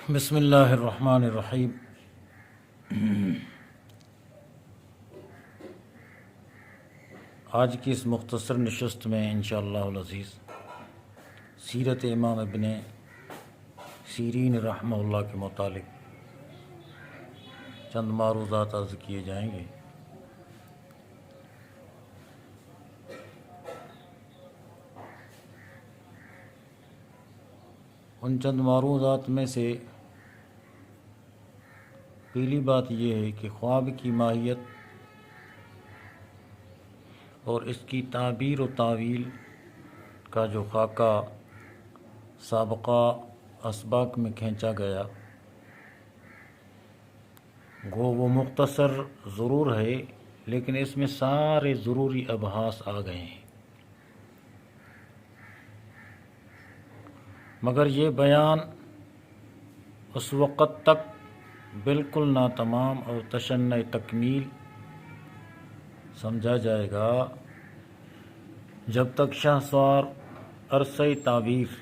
بسم اللہ الرحمن الرحیم۔ آج کی اس مختصر نشست میں انشاءاللہ العزیز سیرت امام ابن سیرین رحمہ اللہ کے متعلق چند معروضات عرض کیے جائیں گے۔ ان چند معروضات میں سے پہلی بات یہ ہے کہ خواب کی ماہیت اور اس کی تعبیر و تعویل کا جو خاکہ سابقہ اسباق میں کھینچا گیا گو وہ مختصر ضرور ہے، لیکن اس میں سارے ضروری ابحاث آ گئے ہیں، مگر یہ بیان اس وقت تک بالکل ناتمام اور تشنع تکمیل سمجھا جائے گا جب تک شاہسوار عرصہ تعبیر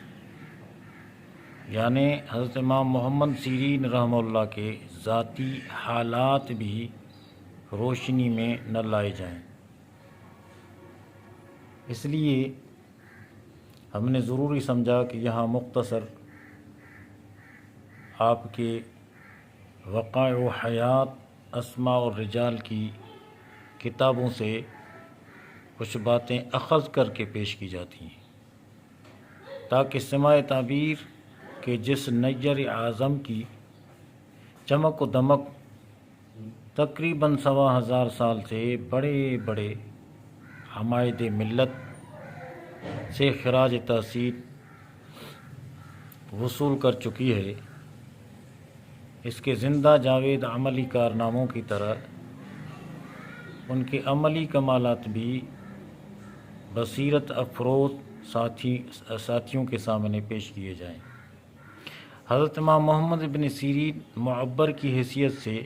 یعنی حضرت امام محمد سیرین رحمہ اللہ کے ذاتی حالات بھی روشنی میں نہ لائے جائیں۔ اس لیے ہم نے ضروری سمجھا کہ یہاں مختصر آپ کے وقائع و حیات اسماء اور رجال کی کتابوں سے کچھ باتیں اخذ کر کے پیش کی جاتی ہیں، تاکہ سماع تعبیر کے جس نیر اعظم کی چمک و دمک تقریباً 1000 سال سے بڑے بڑے حمائد ملت سے خراج تحسین وصول کر چکی ہے، اس کے زندہ جاوید عملی کارناموں کی طرح ان کے عملی کمالات بھی بصیرت افروز ساتھیوں کے سامنے پیش کیے جائیں۔ حضرت امام محمد بن سیرین معبر کی حیثیت سے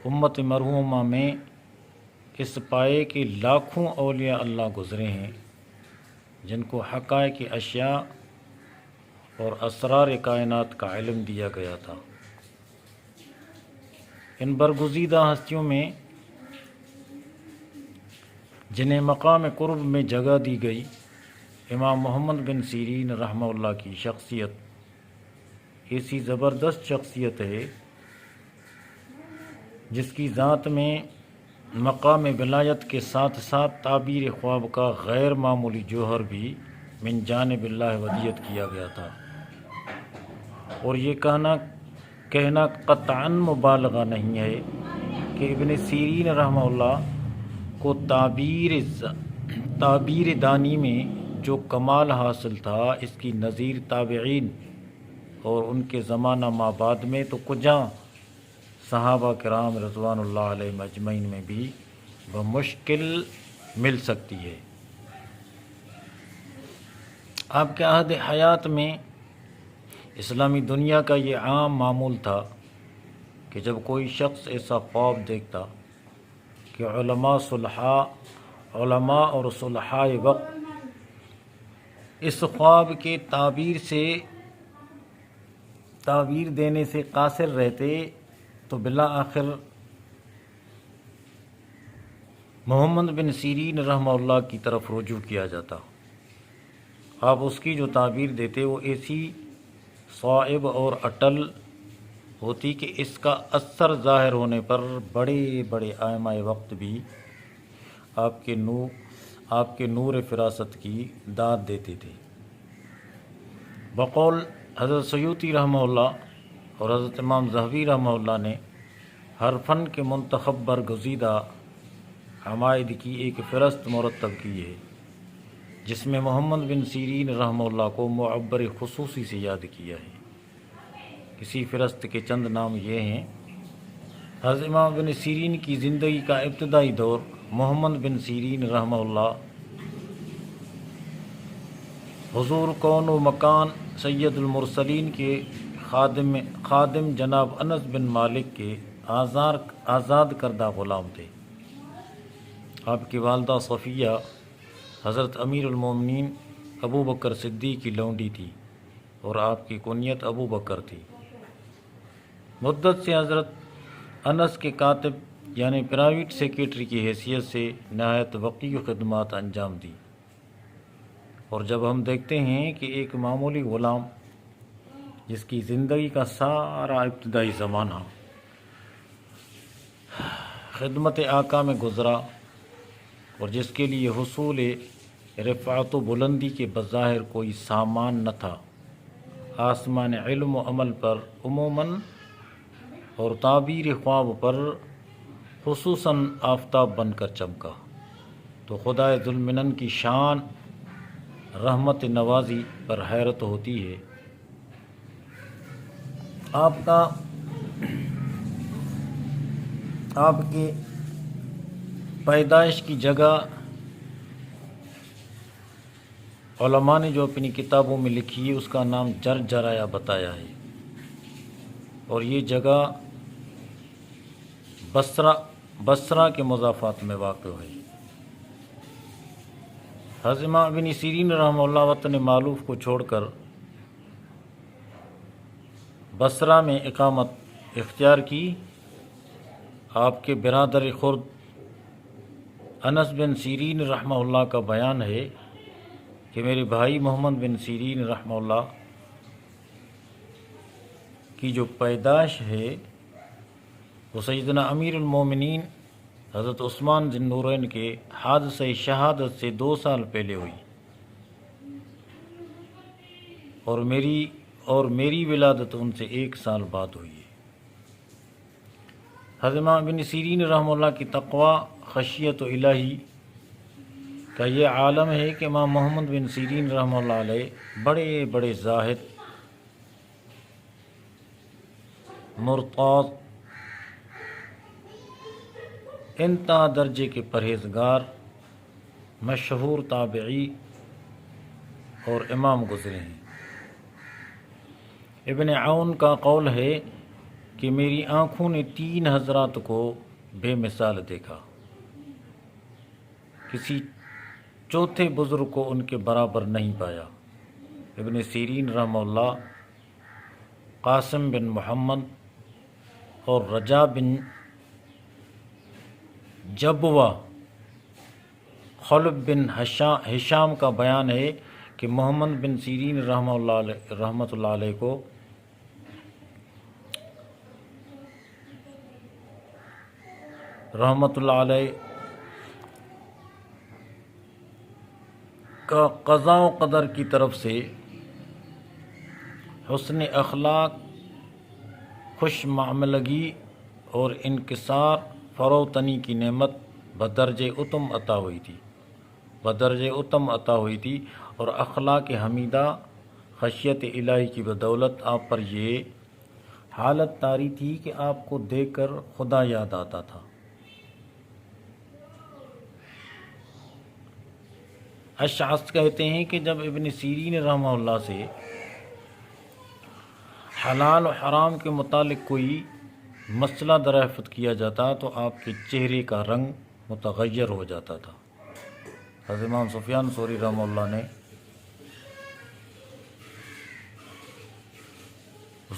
امت مرحومہ میں اس پائے کے لاکھوں اولیاء اللہ گزرے ہیں جن کو حقائق اشیاء اور اسرار کائنات کا علم دیا گیا تھا۔ ان برگزیدہ ہستیوں میں جنہیں مقام قرب میں جگہ دی گئی، امام محمد بن سیرین رحمہ اللہ کی شخصیت ایسی زبردست شخصیت ہے جس کی ذات میں مقام ولایت کے ساتھ ساتھ تعبیر خواب کا غیر معمولی جوہر بھی من جانب اللہ ودیت کیا گیا تھا، اور یہ کہنا قطعاً مبالغہ نہیں ہے کہ ابن سیرین رحمہ اللہ کو تعبیر دانی میں جو کمال حاصل تھا اس کی نظیر تابعین اور ان کے زمانہ ما بعد میں تو کجا صحابہ کرام رضوان اللہ علیہ مجمعین میں بھی بمشکل مل سکتی ہے۔ آپ کے عہد حیات میں اسلامی دنیا کا یہ عام معمول تھا کہ جب کوئی شخص ایسا خواب دیکھتا کہ علماء اور صلحاء وقت اس خواب کے تعبیر دینے سے قاصر رہتے تو بالآخر محمد بن سیرین رحمہ اللہ کی طرف رجوع کیا جاتا۔ آپ اس کی جو تعبیر دیتے وہ ایسی صائب اور اٹل ہوتی کہ اس کا اثر ظاہر ہونے پر بڑے بڑے ائمہ وقت بھی آپ کے نور فراست کی داد دیتے تھے۔ بقول حضرت سیوطی رحمہ اللہ اور حضرت امام ذہبی رحمہ اللہ نے ہر فن کے منتخب برگزیدہ عمائد کی ایک فہرست مرتب کی ہے، جس میں محمد بن سیرین رحمہ اللہ کو معبر خصوصی سے یاد کیا ہے۔ اسی فہرست کے چند نام یہ ہیں: حضرت امام بن سیرین کی زندگی کا ابتدائی دور، محمد بن سیرین رحمہ اللہ حضور کون و مکان سید المرسلین کے خادم جناب انس بن مالک کے آزاد کردہ غلام تھے۔ آپ کی والدہ صفیہ حضرت امیر المومنین ابو بکر صدیق کی لونڈی تھی اور آپ کی کنیت ابو بکر تھی۔ مدت سے حضرت انس کے کاتب یعنی پرائیویٹ سیکریٹری کی حیثیت سے نہایت وقیع خدمات انجام دی، اور جب ہم دیکھتے ہیں کہ ایک معمولی غلام جس کی زندگی کا سارا ابتدائی زمانہ خدمت آقا میں گزرا، اور جس کے لیے حصول رفعت و بلندی کے بظاہر کوئی سامان نہ تھا، آسمان علم و عمل پر عموماً اور تعبیر خواب پر خصوصاً آفتاب بن کر چمکا، تو خدائے ذوالمنن کی شان رحمت نوازی پر حیرت ہوتی ہے۔ آپ کی پیدائش کی جگہ علماء نے جو اپنی کتابوں میں لکھی ہے اس کا نام جرجرایا بتایا ہے، اور یہ جگہ بصرہ کے مضافات میں واقع ہے۔ حضرت امام ابن سیرین رحمہ اللہ وطن معلوف کو چھوڑ کر بصرہ میں اقامت اختیار کی۔ آپ کے برادر خرد انس بن سیرین رحمہ اللہ کا بیان ہے کہ میرے بھائی محمد بن سیرین رحمہ اللہ کی جو پیدائش ہے وہ سیدنا امیر المومنین حضرت عثمان ذی النورین کے حادثہ شہادت سے 2 سال پہلے ہوئی، اور میری ولادت ان سے 1 سال بعد ہوئی ہے۔ حضرت امام ابن سیرین رحمہ اللہ کی تقوی، خشیت و الہی کا یہ عالم ہے کہ امام محمد بن سیرین رحمہ اللہ علیہ بڑے بڑے زاہد، مرتاض، انتہا درجے کے پرہیزگار، مشہور تابعی اور امام گزرے ہیں۔ ابن عون کا قول ہے کہ میری آنکھوں نے 3 حضرات کو بے مثال دیکھا، کسی چوتھے بزرگ کو ان کے برابر نہیں پایا۔ ابن سیرین رحمہ اللہ، قاسم بن محمد اور رجا بن جبوہ، خلب بن ہشام کا بیان ہے کہ محمد بن سیرین رحمۃ اللہ علیہ کو رحمۃ اللہ علیہ کا قضاء و قدر کی طرف سے حسن اخلاق، خوش معاملگی اور انکسار فروتنی کی نعمت بدرجہ اتم عطا ہوئی تھی، اور اخلاق حمیدہ، خشیت الہی کی بدولت آپ پر یہ حالت طاری تھی کہ آپ کو دیکھ کر خدا یاد آتا تھا۔ اشعث کہتے ہیں کہ جب ابن سیرین رحمہ اللہ سے حلال و حرام کے متعلق کوئی مسئلہ دریافت کیا جاتا تو آپ کے چہرے کا رنگ متغیر ہو جاتا تھا۔ حضرت امام سفیان ثوری رحمہ اللہ نے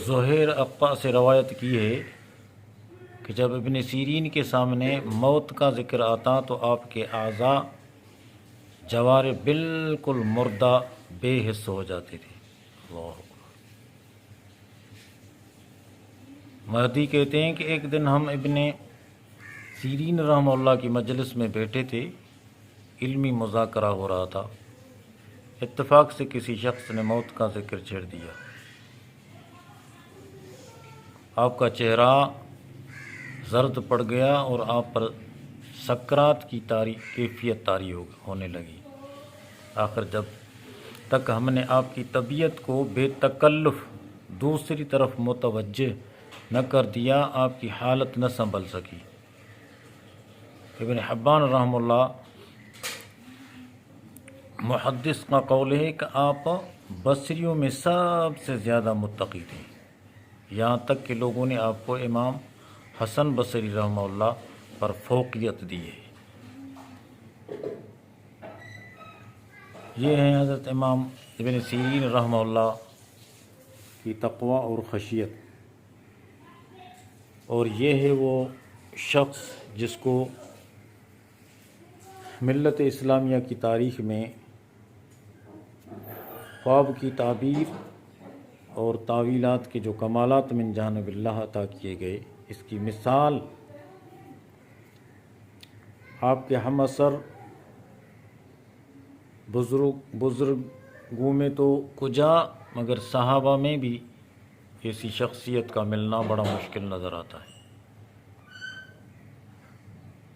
زہیر اقطع سے روایت کی ہے کہ جب ابن سیرین کے سامنے موت کا ذکر آتا تو آپ کے اعضاء جوارح بالکل مردہ بے حس ہو جاتے تھے۔ اللہ مہدی کہتے ہیں کہ ایک دن ہم ابن سیرین رحمہ اللہ کی مجلس میں بیٹھے تھے، علمی مذاکرہ ہو رہا تھا، اتفاق سے کسی شخص نے موت کا ذکر چھیڑ دیا۔ آپ کا چہرہ زرد پڑ گیا اور آپ پر سکرات کی کیفیت طاری ہونے لگی۔ آخر جب تک ہم نے آپ کی طبیعت کو بے تکلف دوسری طرف متوجہ نہ کر دیا، آپ کی حالت نہ سنبھل سکی۔ ابن حبان رحمہ اللہ محدث کا قول ہے کہ آپ بصریوں میں سب سے زیادہ متقی تھے، یہاں تک کہ لوگوں نے آپ کو امام حسن بصری رحمہ اللہ پر فوقیت دی ہے۔ یہ ہیں حضرت امام ابن سیرین رحمہ اللہ کی تقوی اور خشیت۔ اور یہ ہے وہ شخص جس کو ملت اسلامیہ کی تاریخ میں خواب کی تعبیر اور تعویلات کے جو کمالات من جانب اللہ عطا کیے گئے، اس کی مثال آپ کے ہم اثر بزرگوں میں تو کجا، مگر صحابہ میں بھی ایسی شخصیت کا ملنا بڑا مشکل نظر آتا ہے۔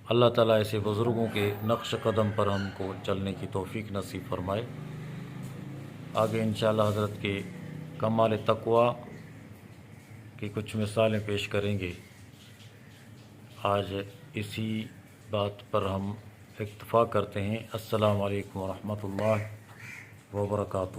اللہ تعالیٰ ایسے بزرگوں کے نقش قدم پر ہم کو چلنے کی توفیق نصیب فرمائے۔ آگے انشاءاللہ حضرت کے کمال تقویٰ کی کچھ مثالیں پیش کریں گے۔ آج اسی بات پر ہم اکتفا کرتے ہیں۔ السلام علیکم ورحمۃ اللہ وبرکاتہ۔